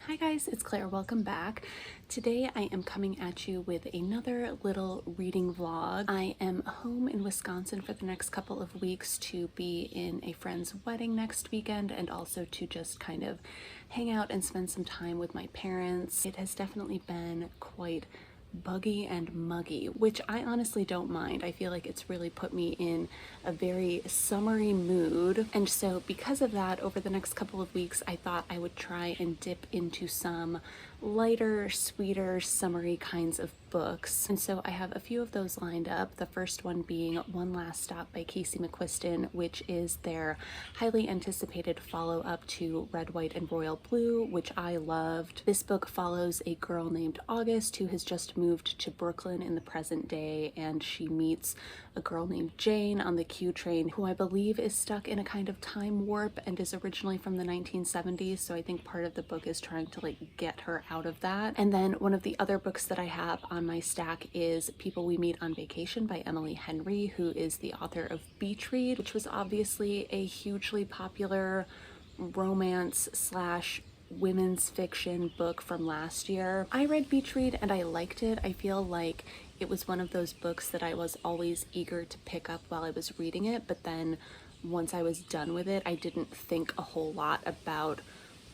Hi guys, it's Claire. Welcome back. Today I am coming at you with another little reading vlog. I am home in Wisconsin for the next couple of weeks to be in a friend's wedding next weekend and also to just kind of hang out and spend some time with my parents. It has definitely been quite buggy and muggy, which I honestly don't mind. I feel like it's really put me in a very summery mood. And so because of that, over the next couple of weeks, I thought I would try and dip into some lighter, sweeter, summery kinds of books. And so I have a few of those lined up. The first one being One Last Stop by McQuiston, which is their highly anticipated follow-up to Red, White, and Royal Blue, which I loved. This book follows a girl named August who has just moved to Brooklyn in the present day, and she meets a girl named Jane on the Q train, who I believe is stuck in a kind of time warp and is originally from the 1970s. So I think part of the book is trying to get her out of that. And then one of the other books that I have on my stack is People We Meet on Vacation by Emily Henry, who is the author of Beach Read, which was obviously a hugely popular romance slash women's fiction book from last year. I read Beach Read and I liked it. I feel like it was one of those books that I was always eager to pick up while I was reading it, but then once I was done with it, I didn't think a whole lot about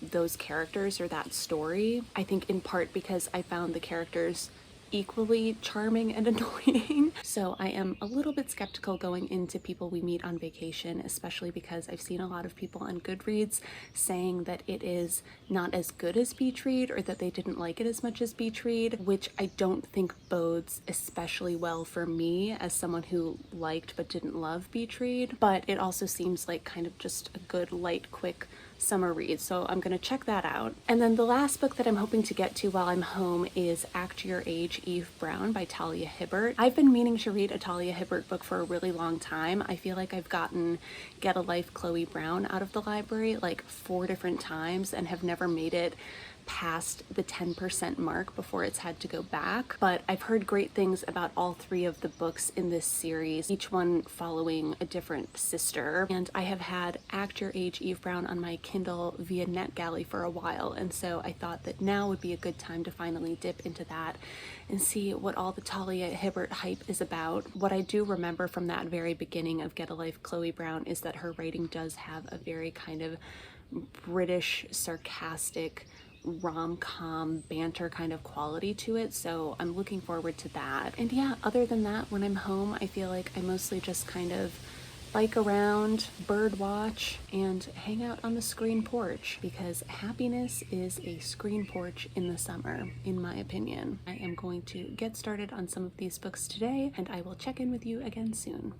those characters or that story. I think in part because I found the characters equally charming and annoying. So I am a little bit skeptical going into People We Meet on Vacation, especially because I've seen a lot of people on Goodreads saying that it is not as good as Beach Read, or that they didn't like it as much as Beach Read, which I don't think bodes especially well for me as someone who liked but didn't love Beach Read. But it also seems like kind of just a good, light, quick summer read, so I'm gonna check that out. And then the last book that I'm hoping to get to while I'm home is Act Your Age, Eve Brown by Talia Hibbert. I've been meaning to read a Talia Hibbert book for a really long time. I feel like I've gotten Get a Life Chloe Brown out of the library like 4 different times and have never made it past the 10% mark before it's had to go back. But I've heard great things about all 3 of the books in this series, each one following a different sister. And I have had Act Your Age, Eve Brown on my Kindle via NetGalley for a while, and so I thought that now would be a good time to finally dip into that and see what all the Talia Hibbert hype is about. What I do remember from that very beginning of Get a Life Chloe Brown is that her writing does have a very kind of British, sarcastic, rom-com banter kind of quality to it, so I'm looking forward to that. And yeah, other than that, when I'm home, I feel like I mostly just kind of bike around, bird watch, and hang out on the screen porch, because happiness is a screen porch in the summer, in my opinion. I am going to get started on some of these books today, and I will check in with you again soon.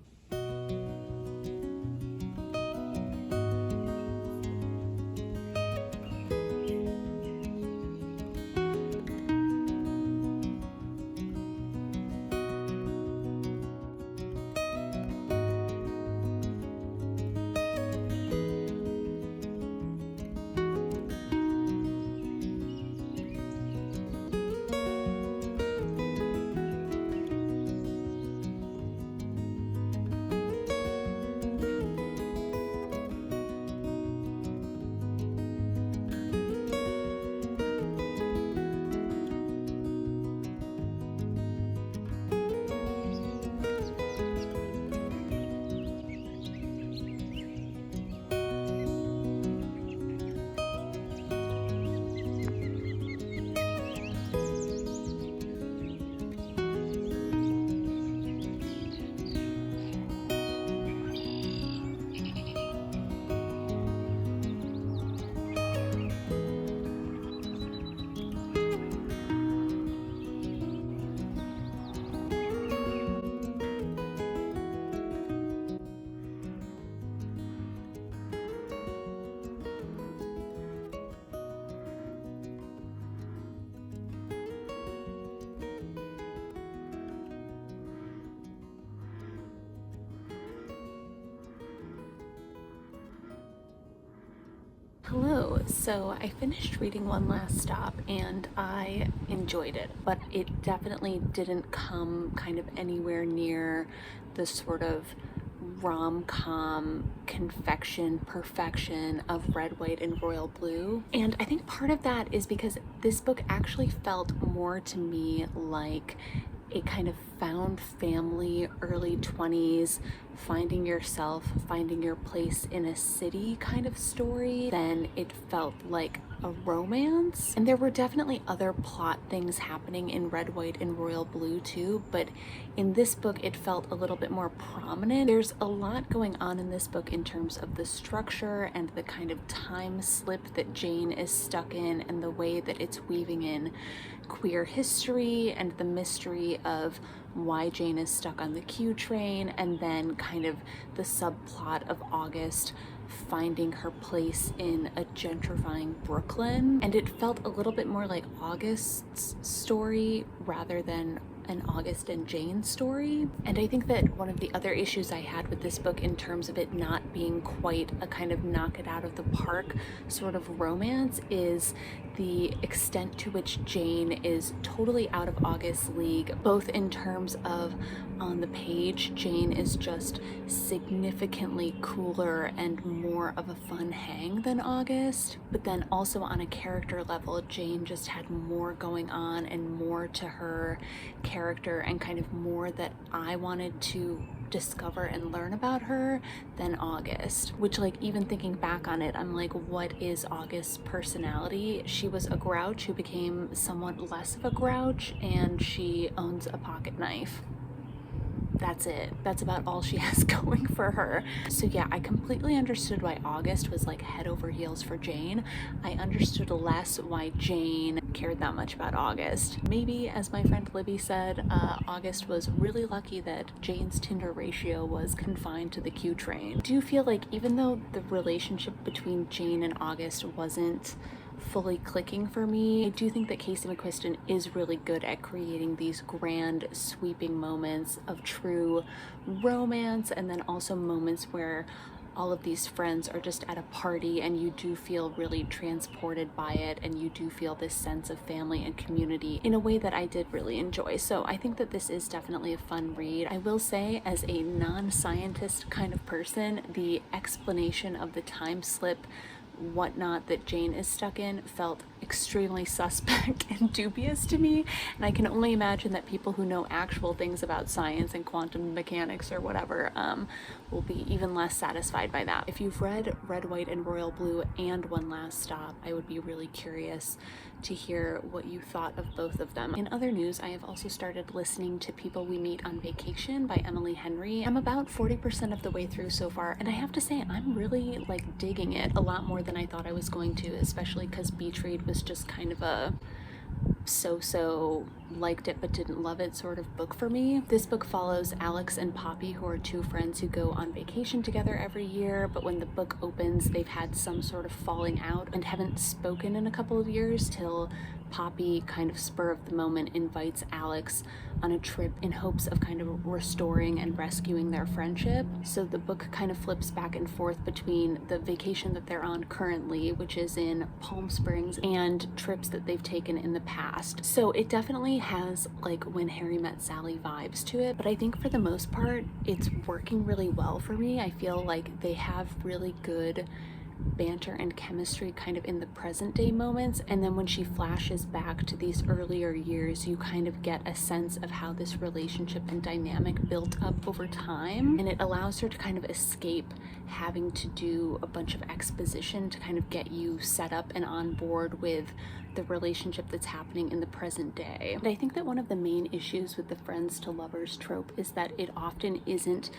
Hello, so I finished reading One Last Stop and I enjoyed it, but it definitely didn't come kind of anywhere near the sort of rom-com confection perfection of red, white, and royal blue. And I think part of that is because this book actually felt more to me like a kind of found family, early 20s, finding yourself, finding your place in a city kind of story than it felt like a romance. And there were definitely other plot things happening in red, white, and royal blue too, but in this book it felt a little bit more prominent. There's a lot going on in this book in terms of the structure and the kind of time slip that Jane is stuck in, and the way that it's weaving in queer history and the mystery of why Jane is stuck on the Q train, and then kind of the subplot of August finding her place in a gentrifying Brooklyn. And it felt a little bit more like August's story rather than an August and Jane story. And I think that one of the other issues I had with this book, in terms of it not being quite a kind of knock it out of the park sort of romance, is the extent to which Jane is totally out of August's league, both in terms of on the page, Jane is just significantly cooler and more of a fun hang than August, but then also on a character level, Jane just had more going on and more to her character, and kind of more that I wanted to discover and learn about her than August. Which, like, even thinking back on it, I'm like, what is August's personality? She was a grouch who became somewhat less of a grouch, and she owns a pocket knife. That's it. That's about all she has going for her. So yeah, I completely understood why August was like head over heels for Jane. I understood less why Jane cared that much about August. Maybe, as my friend Libby said, August was really lucky that Jane's Tinder ratio was confined to the Q train. I do feel like even though the relationship between Jane and August wasn't fully clicking for me, I do think that Casey McQuiston is really good at creating these grand sweeping moments of true romance, and then also moments where all of these friends are just at a party and you do feel really transported by it, and you do feel this sense of family and community in a way that I did really enjoy. So I think that this is definitely a fun read. I will say, as a non-scientist kind of person, the explanation of the time slip whatnot that Jane is stuck in felt extremely suspect and dubious to me, and I can only imagine that people who know actual things about science and quantum mechanics or whatever will be even less satisfied by that. If you've read Red, White, and Royal Blue and One Last Stop, I would be really curious to hear what you thought of both of them. In other news, I have also started listening to People We Meet on Vacation by Emily Henry. I'm about 40% of the way through so far, and I have to say I'm really like digging it a lot more than I thought I was going to, especially because Beach Read was just kind of a so-so, liked it but didn't love it sort of book for me. This book follows Alex and Poppy, who are two friends who go on vacation together every year, but when the book opens they've had some sort of falling out and haven't spoken in a couple of years, till Poppy, kind of spur of the moment, invites Alex on a trip in hopes of kind of restoring and rescuing their friendship. So the book kind of flips back and forth between the vacation that they're on currently, which is in Palm Springs, and trips that they've taken in the past. So it definitely has like When Harry Met Sally vibes to it, but I think for the most part it's working really well for me. I feel like they have really good banter and chemistry kind of in the present day moments, and then when she flashes back to these earlier years you kind of get a sense of how this relationship and dynamic built up over time, and it allows her to kind of escape having to do a bunch of exposition to kind of get you set up and on board with the relationship that's happening in the present day. And I think that one of the main issues with the friends to lovers trope is that it often isn't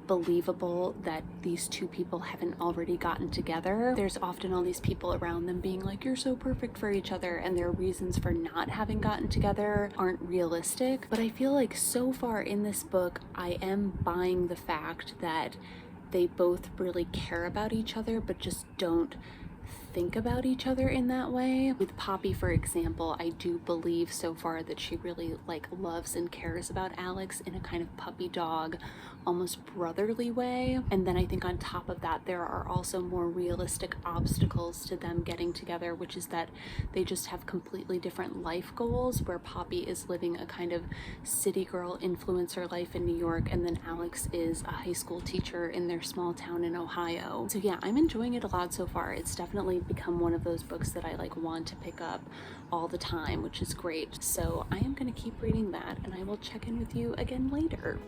believable that these two people haven't already gotten together. There's often all these people around them being like, you're so perfect for each other, and their reasons for not having gotten together aren't realistic. But I feel like so far in this book I am buying the fact that they both really care about each other but just don't think about each other in that way. With Poppy, for example, I do believe so far that she really like loves and cares about Alex in a kind of puppy dog, almost brotherly way. And then I think on top of that, there are also more realistic obstacles to them getting together, which is that they just have completely different life goals, where Poppy is living a kind of city girl influencer life in New York, and then Alex is a high school teacher in their small town in Ohio. So yeah, I'm enjoying it a lot so far. It's definitely become one of those books that I like want to pick up all the time, which is great. So I am going to keep reading that, and I will check in with you again later.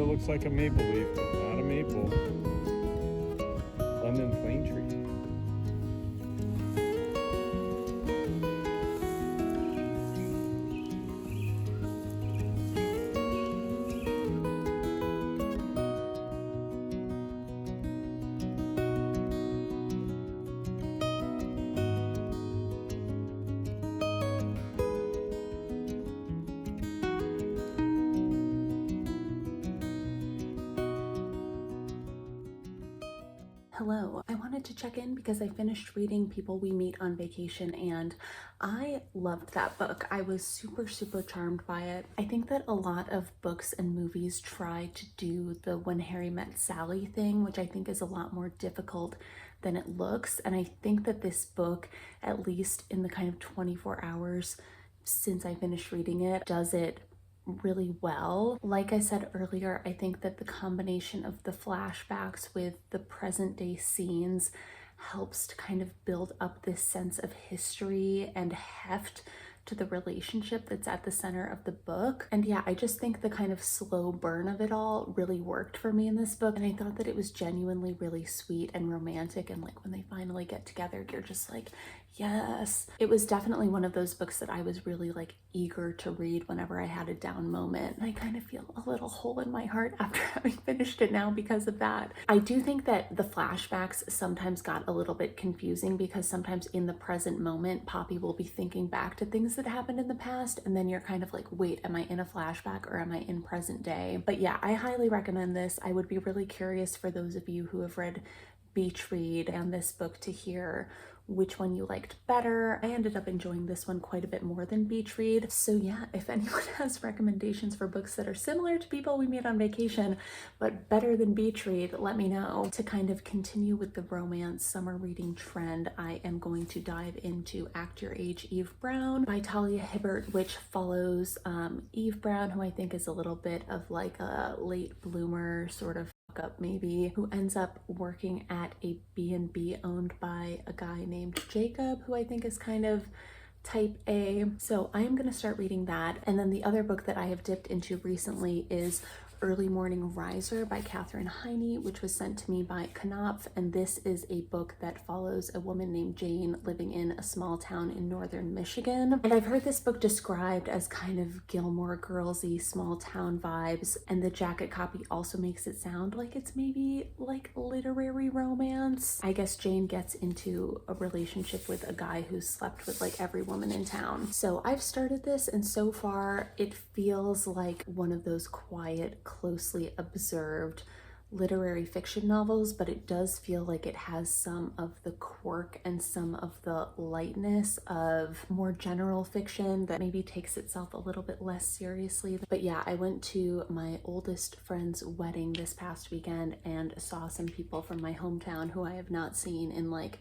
Looks like a maple leaf, but not a maple. London plane tree. Hello, I wanted to check in because I finished reading People We Meet on Vacation and I loved that book. I was super charmed by it. I think that a lot of books and movies try to do the When Harry Met Sally thing, which I think is a lot more difficult than it looks. And I think that this book, at least in the kind of 24 hours since I finished reading it, does it really well. Like I said earlier, I think that the combination of the flashbacks with the present day scenes helps to kind of build up this sense of history and heft to the relationship that's at the center of the book. And yeah, I just think the kind of slow burn of it all really worked for me in this book. And I thought that it was genuinely really sweet and romantic. And like when they finally get together, you're just like, yes. It was definitely one of those books that I was really like eager to read whenever I had a down moment. And I kind of feel a little hole in my heart after having finished it now because of that. I do think that the flashbacks sometimes got a little bit confusing because sometimes in the present moment, Poppy will be thinking back to things that happened in the past, and then you're kind of like, wait, am I in a flashback or am I in present day? But yeah, I highly recommend this. I would be really curious for those of you who have read Beach Read and this book to hear which one you liked better. I ended up enjoying this one quite a bit more than Beach Read. So yeah, if anyone has recommendations for books that are similar to People We Meet on Vacation, but better than Beach Read, let me know. To kind of continue with the romance summer reading trend, I am going to dive into Act Your Age, Eve Brown by Talia Hibbert, which follows Eve Brown, who I think is a little bit of like a late bloomer sort of up maybe, who ends up working at a B&B owned by a guy named Jacob, who I think is kind of type A. So I am going to start reading that. And then the other book that I have dipped into recently is Early Morning Riser by Katherine Heiny, which was sent to me by Knopf. And this is a book that follows a woman named Jane living in a small town in northern Michigan. And I've heard this book described as kind of Gilmore Girls-y small town vibes. And the jacket copy also makes it sound like it's maybe like literary romance. I guess Jane gets into a relationship with a guy who slept with like every woman in town. So I've started this, and so far it feels like one of those quiet, closely observed literary fiction novels, but it does feel like it has some of the quirk and some of the lightness of more general fiction that maybe takes itself a little bit less seriously. But yeah, I went to my oldest friend's wedding this past weekend and saw some people from my hometown who I have not seen in like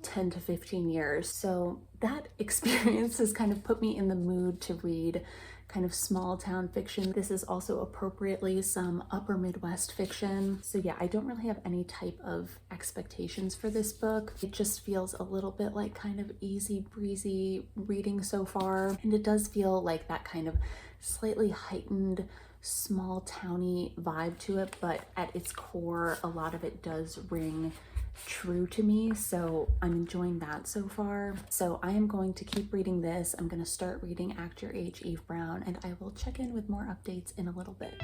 10 to 15 years. So that experience has kind of put me in the mood to read kind of small town fiction. This is also appropriately some upper Midwest fiction. So yeah, I don't really have any type of expectations for this book. It just feels a little bit like kind of easy breezy reading so far. And it does feel like that kind of slightly heightened small towny vibe to it, but at its core, a lot of it does ring true to me, so I'm enjoying that so far. So I am going to keep reading this. I'm going to start reading Act Your Age, Eve Brown, and I will check in with more updates in a little bit.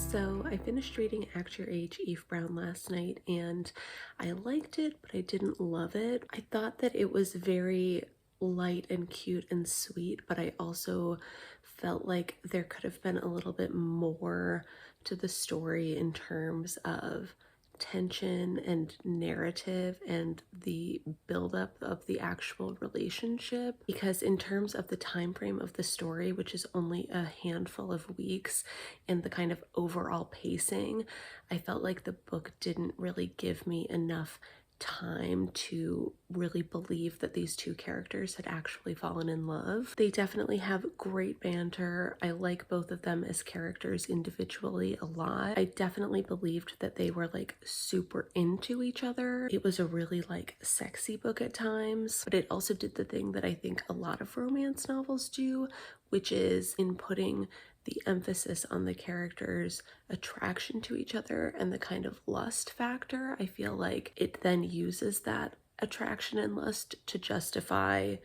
So I finished reading Act Your Age, Eve Brown last night, and I liked it, but I didn't love it. I thought that it was very light and cute and sweet, but I also felt like there could have been a little bit more to the story in terms of tension and narrative and the buildup of the actual relationship, because in terms of the time frame of the story, which is only a handful of weeks, and the kind of overall pacing, I felt like the book didn't really give me enough time to really believe that these two characters had actually fallen in love. They definitely have great banter. I like both of them as characters individually a lot. I definitely believed that they were like super into each other. It was a really like sexy book at times, but it also did the thing that I think a lot of romance novels do, which is in putting the emphasis on the characters' attraction to each other and the kind of lust factor. I feel like it then uses that attraction and lust to justify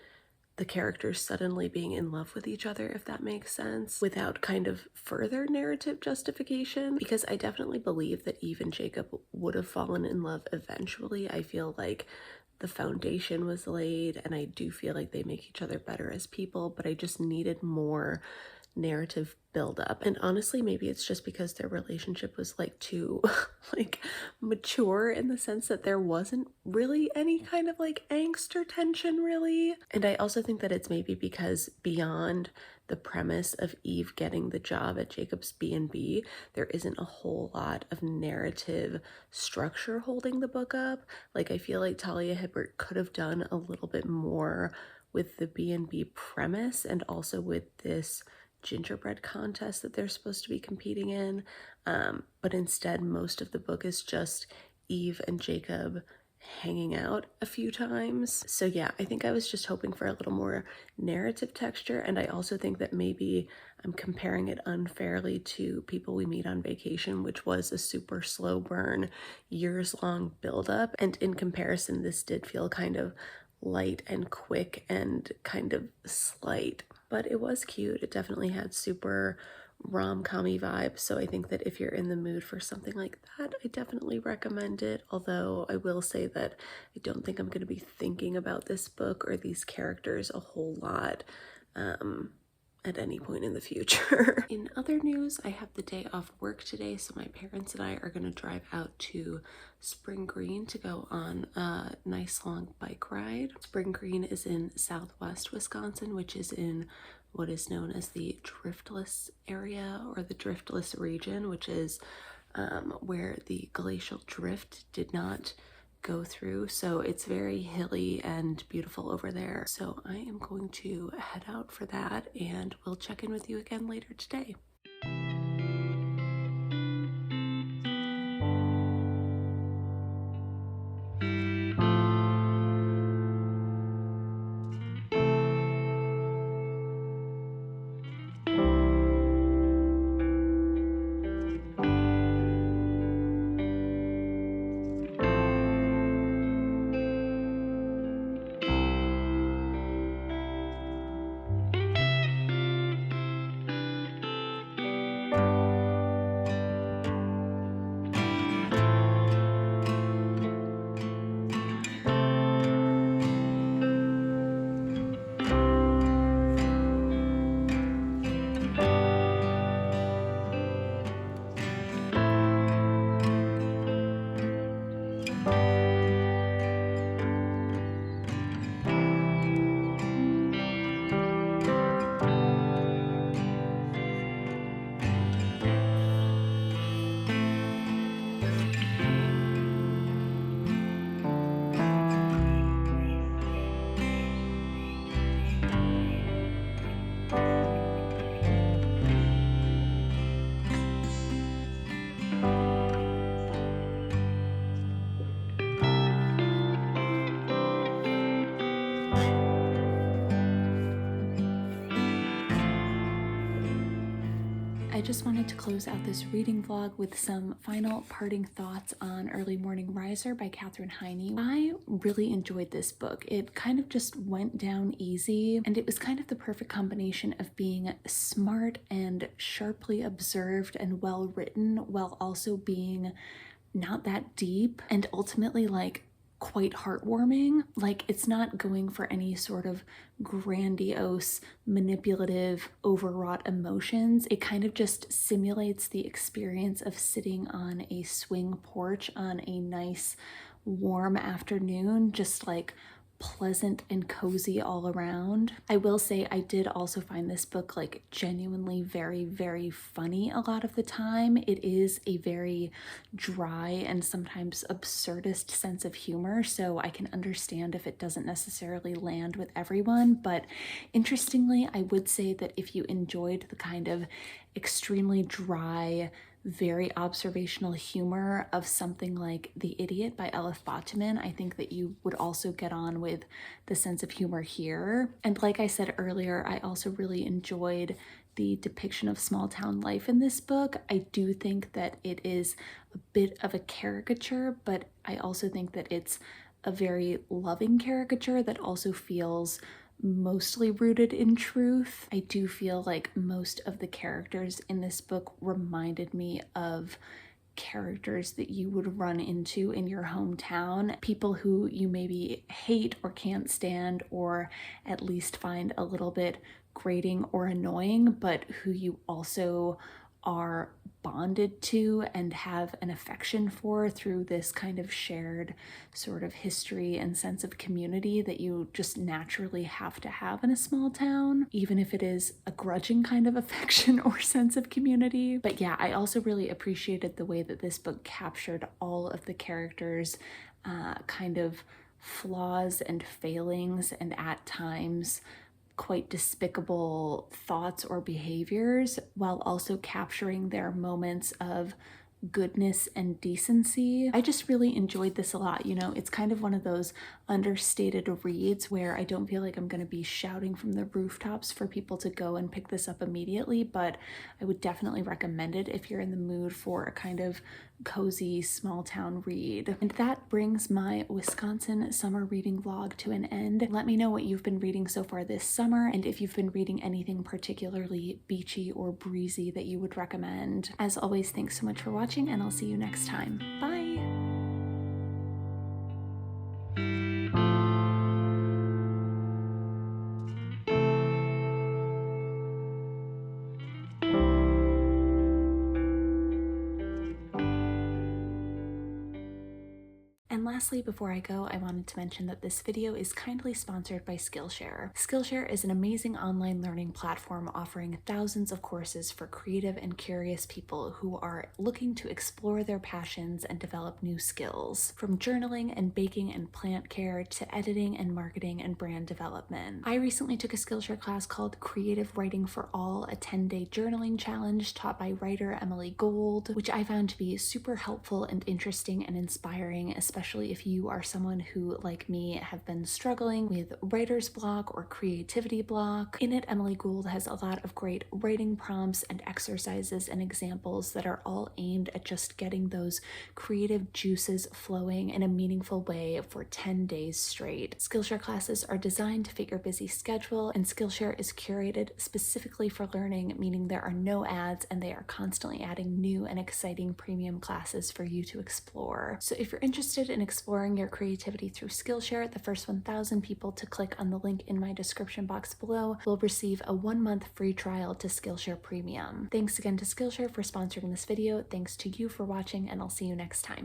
the characters suddenly being in love with each other, if that makes sense, without kind of further narrative justification. Because I definitely believe that Eve and Jacob would have fallen in love eventually. I feel like the foundation was laid, and I do feel like they make each other better as people, but I just needed more narrative buildup. And honestly, maybe it's just because their relationship was like too like mature, in the sense that there wasn't really any kind of like angst or tension really. And I also think that it's maybe because beyond the premise of Eve getting the job at Jacob's B&B, there isn't a whole lot of narrative structure holding the book up. Like, I feel like Talia Hibbert could have done a little bit more with the B&B premise, and also with this gingerbread contest that they're supposed to be competing in. But instead, most of the book is just Eve and Jacob hanging out a few times. So yeah, I think I was just hoping for a little more narrative texture, and I also think that maybe I'm comparing it unfairly to People We Meet on Vacation, which was a super slow burn, years-long buildup, and in comparison, this did feel kind of light and quick and kind of slight. But it was cute. It definitely had super rom-com-y vibes, so I think that if you're in the mood for something like that, I definitely recommend it. Although I will say that I don't think I'm going to be thinking about this book or these characters a whole lot at any point in the future. In other news, I have the day off work today, so my parents and I are going to drive out to Spring Green to go on a nice long bike ride. Spring Green is in southwest Wisconsin, which is in what is known as the Driftless area, or the Driftless region, which is where the glacial drift did not go through. So it's very hilly and beautiful over there. So I am going to head out for that, and we'll check in with you again later today. just wanted to close out this reading vlog with some final parting thoughts on Early Morning Riser by Katherine Heiny. I really enjoyed this book. It kind of just went down easy, and it was kind of the perfect combination of being smart and sharply observed and well written, while also being not that deep and ultimately like quite heartwarming. Like, it's not going for any sort of grandiose, manipulative, overwrought emotions. It kind of just simulates the experience of sitting on a swing porch on a nice warm afternoon, just like pleasant and cozy all around. I will say I did also find this book like genuinely very, very funny a lot of the time. It is a very dry and sometimes absurdist sense of humor, so I can understand if it doesn't necessarily land with everyone. But interestingly, I would say that if you enjoyed the kind of extremely dry, very observational humor of something like The Idiot by Elif Batuman, I think that you would also get on with the sense of humor here. And like I said earlier, I also really enjoyed the depiction of small town life in this book. I do think that it is a bit of a caricature, but I also think that it's a very loving caricature that also feels mostly rooted in truth. I do feel like most of the characters in this book reminded me of characters that you would run into in your hometown, people who you maybe hate or can't stand, or at least find a little bit grating or annoying, but who you also are bonded to and have an affection for through this kind of shared sort of history and sense of community that you just naturally have to have in a small town, even if it is a grudging kind of affection or sense of community. But yeah, I also really appreciated the way that this book captured all of the characters' kind of flaws and failings, and at times quite despicable thoughts or behaviors, while also capturing their moments of goodness and decency. I just really enjoyed this a lot. You know, it's kind of one of those understated reads where I don't feel like I'm going to be shouting from the rooftops for people to go and pick this up immediately, but I would definitely recommend it if you're in the mood for a kind of cozy small town read. And that brings my Wisconsin summer reading vlog to an end. Let me know what you've been reading so far this summer, and if you've been reading anything particularly beachy or breezy that you would recommend. As always, thanks so much for watching, and I'll see you next time. Bye! And lastly, before I go, I wanted to mention that this video is kindly sponsored by Skillshare. Skillshare is an amazing online learning platform offering thousands of courses for creative and curious people who are looking to explore their passions and develop new skills. From journaling and baking and plant care to editing and marketing and brand development. I recently took a Skillshare class called Creative Writing for All, a 10-day journaling challenge taught by writer Emily Gold, which I found to be super helpful and interesting and inspiring, especially if you are someone who, like me, have been struggling with writer's block or creativity block. In it, Emily Gould has a lot of great writing prompts and exercises and examples that are all aimed at just getting those creative juices flowing in a meaningful way for 10 days straight. Skillshare classes are designed to fit your busy schedule, and Skillshare is curated specifically for learning, meaning there are no ads and they are constantly adding new and exciting premium classes for you to explore. So if you're interested in exploring your creativity through Skillshare, the first 1,000 people to click on the link in my description box below will receive a 1-month free trial to Skillshare Premium. Thanks again to Skillshare for sponsoring this video. Thanks to you for watching, and I'll see you next time.